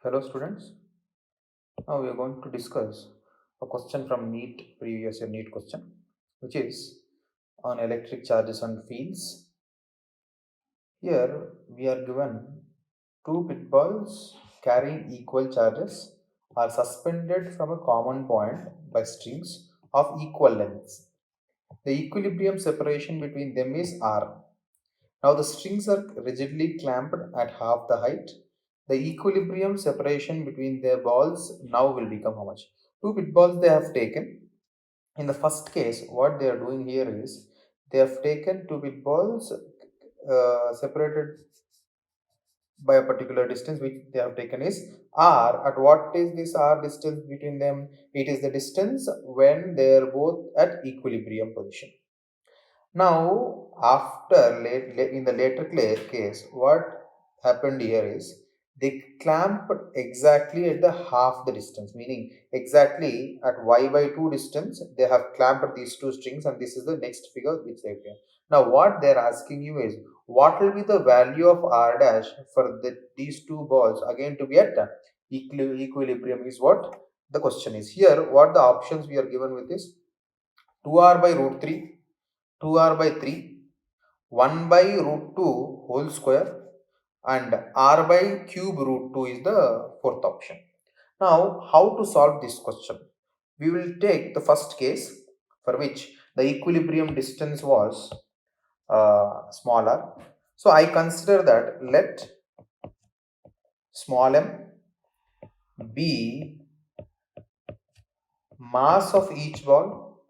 Hello students, now we are going to discuss a question from NEET, previous year NEET question, which is on electric charges and fields. Here we are given two pit balls carrying equal charges are suspended from a common point by strings of equal lengths. The equilibrium separation between them is R. Now the strings are rigidly clamped at half the height. The equilibrium separation between their balls now will become how much? Two bit balls they have taken. In the first case, what they are doing here is they have taken two bit balls separated by a particular distance which they have taken is r. At what is this r distance between them? It is the distance when they are both at equilibrium position. Now, after in the later case, what happened here is they clamped exactly at the half the distance, meaning exactly at y by 2 distance, they have clamped these two strings, and this is the next figure which they have. Now, what they are asking you is what will be the value of r dash for these two balls again to be at equilibrium is what the question is. Here, what the options we are given with is 2r by root 3, 2r by 3, 1 by root 2 whole square, and r by cube root 2 is the fourth option. Now, how to solve this question? We will take the first case for which the equilibrium distance was smaller. So, I consider that let small m be mass of each ball,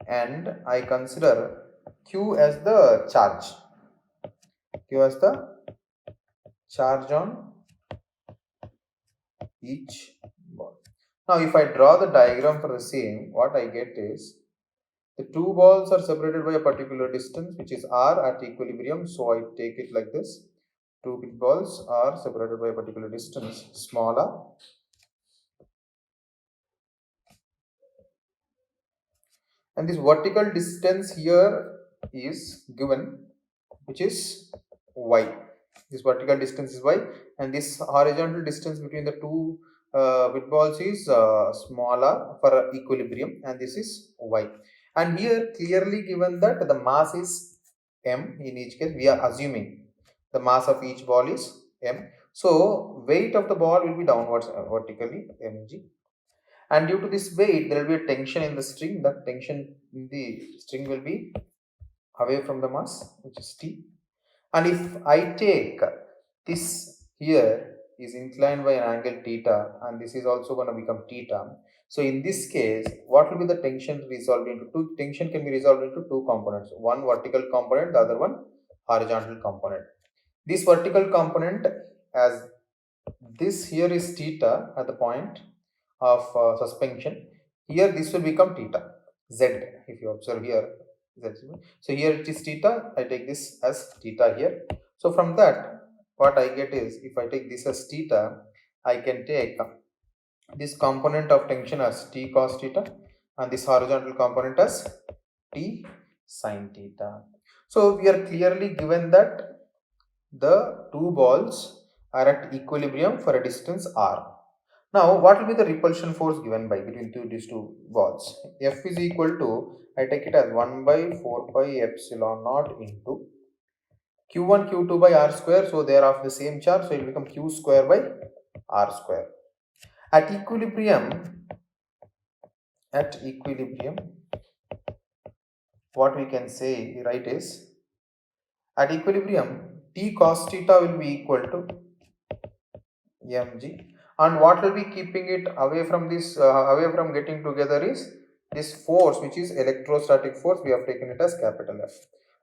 and I consider q as the charge. Q as the charge on each ball. Now, if I draw the diagram for the same, what I get is the two balls are separated by a particular distance which is r at equilibrium. So, I take it like this. Two big balls are separated by a particular distance small r, and this vertical distance here is given, which is y. This vertical distance is y, and this horizontal distance between the two bit balls is smaller for equilibrium, and this is y. And here clearly given that the mass is m. In each case, we are assuming the mass of each ball is m. So weight of the ball will be downwards vertically mg, and due to this weight there will be a tension in the string. That tension in the string will be away from the mass, which is t. And if I take this here is inclined by an angle theta, and this is also going to become theta. So in this case, what will be the tension resolved into two? Tension can be resolved into two components: one vertical component, the other one horizontal component. This vertical component, as this here is theta at the point of suspension. Here this will become theta z. If you observe here, z. So here it is theta. I take this as theta here. So from that, what I get is if I take this as theta, I can take this component of tension as t cos theta, and this horizontal component as t sin theta. So we are clearly given that the two balls are at equilibrium for a distance r. Now, what will be the repulsion force given by between these two balls? F is equal to, I take it as 1 by 4 pi epsilon naught into q1 q2 by r square. So they are of the same charge, so it will become q square by r square. At equilibrium, what we can say right is at equilibrium t cos theta will be equal to mg, and what will be keeping it away from this away from getting together is this force, which is electrostatic force. We have taken it as capital F.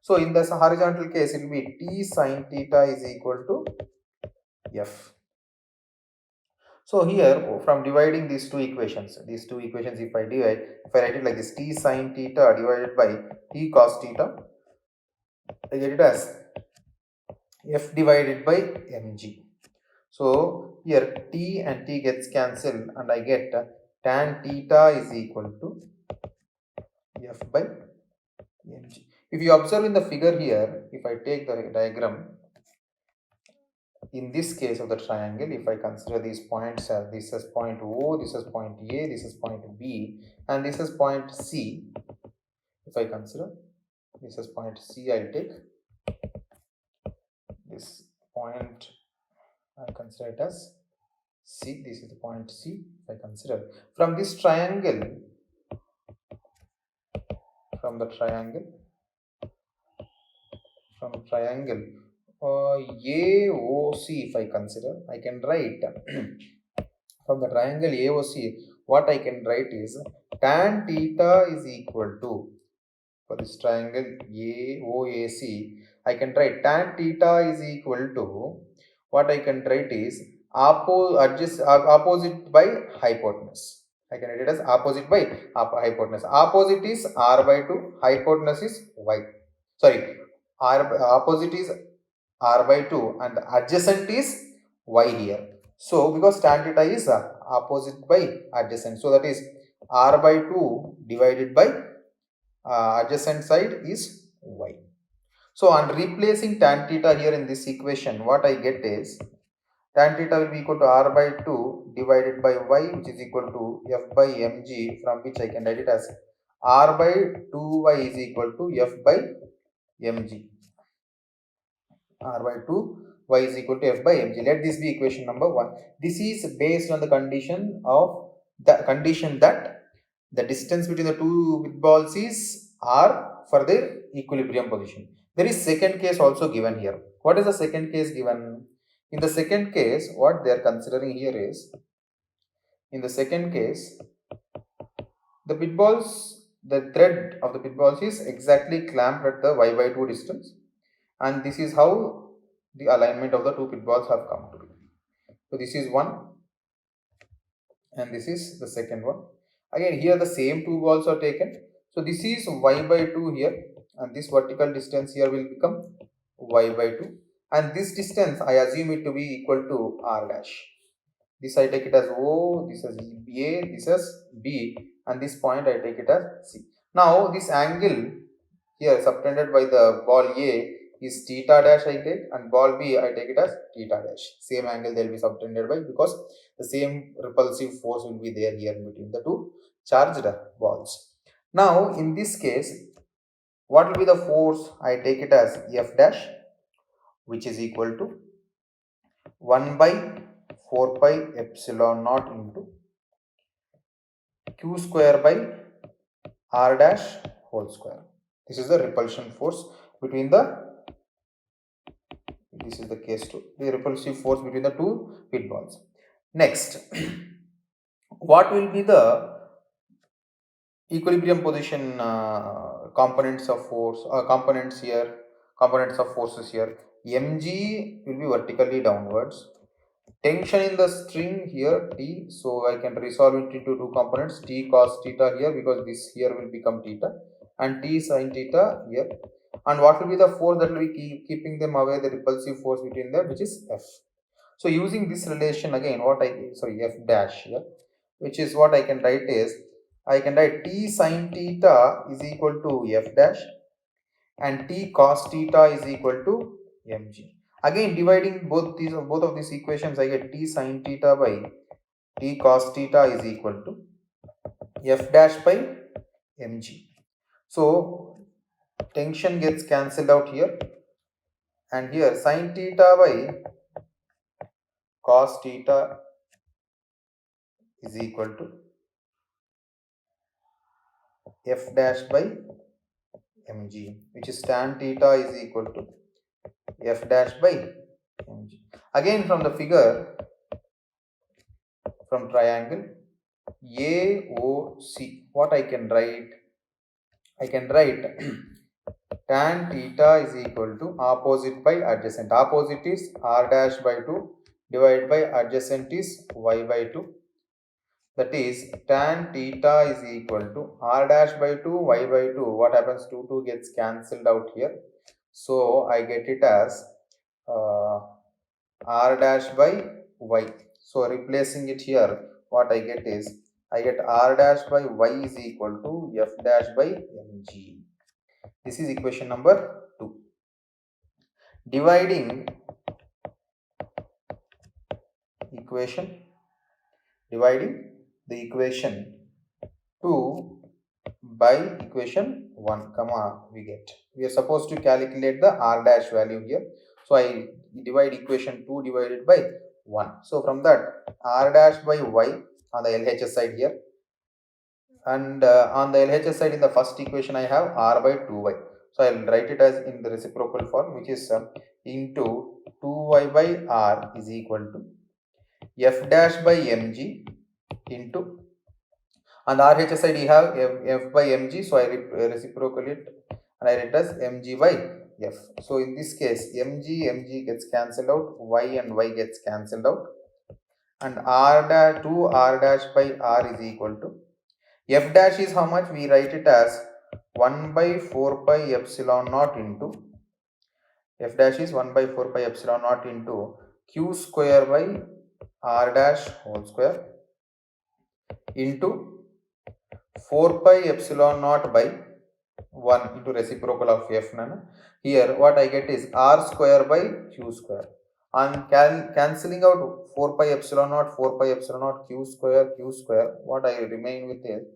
So in this horizontal case, it will be t sin theta is equal to F. So here, from dividing these two equations, if I write it like this, t sin theta divided by t cos theta, I get it as F divided by mg. So here t and t gets cancelled, and I get tan theta is equal to F by mg. If you observe in the figure here, if I take the diagram, in this case of the triangle, if I consider these points as this is point O, this is point A, this is point B, and this is point C. If I consider this is point C, I'll take this point, I consider it as C. This is the point C. If I consider from this triangle, from the triangle, AOC, if I consider, I can write from the triangle AOC, what I can write is tan theta is equal to, for this triangle AOAC, I can write tan theta is equal to, what I can write is opposite by hypotenuse. I can write it as opposite by hypotenuse. Opposite is r by 2, hypotenuse is y. Sorry, opposite is r by 2 and adjacent is y here. So because tan theta is opposite by adjacent, so that is r by 2 divided by adjacent side is y. So on replacing tan theta here in this equation, what I get is tan theta will be equal to r by 2 divided by y, which is equal to f by mg, from which I can write it as r by 2y is equal to f by mg. R by 2y is equal to f by mg. Let this be equation number 1. This is based on the condition that the distance between the two bit balls is r for their equilibrium position. There is second case also given here. What is the second case given? In the second case, what they are considering here is, in the second case, the bit balls, the thread of the bit balls is exactly clamped at the y by 2 distance, and this is how the alignment of the two pit balls have come to be. So this is one and this is the second one. Again here the same two balls are taken. So this is y by 2 here, and this vertical distance here will become y by 2, and this distance I assume it to be equal to r dash. This I take it as O, this is A, this is B, and this point I take it as C. Now this angle here subtended by the ball A is theta dash I take, and ball B I take it as theta dash. Same angle they will be subtended by, because the same repulsive force will be there here between the two charged balls. Now in this case, what will be the force? I take it as F dash, which is equal to 1 by 4 pi epsilon naught into q square by r dash whole square. This is the repulsion force between the, this is the case 2, the repulsive force between the two pit balls. Next, what will be the equilibrium position components of force, components of forces here? Mg will be vertically downwards. Tension in the string here T, so I can resolve it into two components, T cos theta here, because this here will become theta, and T sin theta here. And what will be the force that will be keeping them away, the repulsive force between them, which is F. So using this relation again, F dash here, which is what I can write is, I can write T sin theta is equal to F dash, and T cos theta is equal to mg. Again dividing both of these equations, I get T sin theta by T cos theta is equal to F dash by mg. So tension gets cancelled out here, and here sin theta by cos theta is equal to F dash by mg, which is tan theta is equal to F dash by mg. Again from the figure, from triangle AOC, what I can write? I can write tan theta is equal to opposite by adjacent. Opposite is r dash by 2 divided by adjacent is y by 2. That is tan theta is equal to r dash by 2 y by 2. What happens? 2 gets cancelled out here. So I get it as r dash by y. So replacing it here, what I get is, I get r dash by y is equal to f dash by mg. This is equation number 2. Dividing equation, dividing the equation 2 by equation 1 comma we get. We are supposed to calculate the r dash value here. So I divide equation 2 divided by 1. So from that, r dash by y on the LHS side here, and on the LHS side in the first equation I have r by 2y. So I'll write it as in the reciprocal form, which is into 2y by r is equal to f dash by mg into, on the RHS side you have f by mg, so I reciprocal it and I write as mg by f. So in this case mg gets cancelled out, y and y gets cancelled out, and r dash 2r dash by r is equal to f dash is how much? We write it as 1 by 4 pi epsilon naught into, f dash is 1 by 4 pi epsilon naught into q square by r dash whole square into 4 pi epsilon naught by 1 into reciprocal of f nana. Here what I get is r square by q square. On cancelling out 4 pi epsilon naught, 4 pi epsilon naught, q square, what I remain with is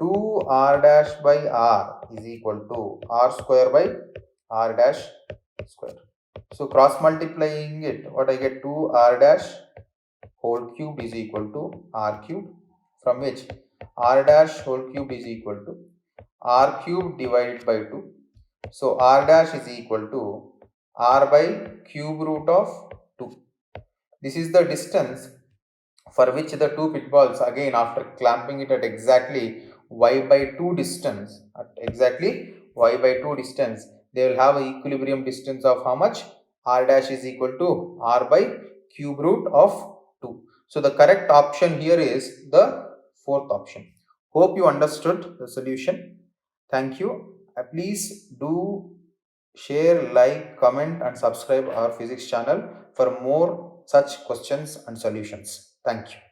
2r dash by r is equal to r square by r dash square. So cross multiplying it, what I get 2r dash whole cube is equal to r cube, from which r dash whole cube is equal to r cube divided by 2. So r dash is equal to r by cube root of 2. This is the distance for which the two pit balls, again after clamping it at exactly y by 2 distance, they will have an equilibrium distance of how much? R dash is equal to r by cube root of 2. So the correct option here is the fourth option. Hope you understood the solution. Thank you. Please do share, like, comment and subscribe our physics channel for more such questions and solutions. Thank you.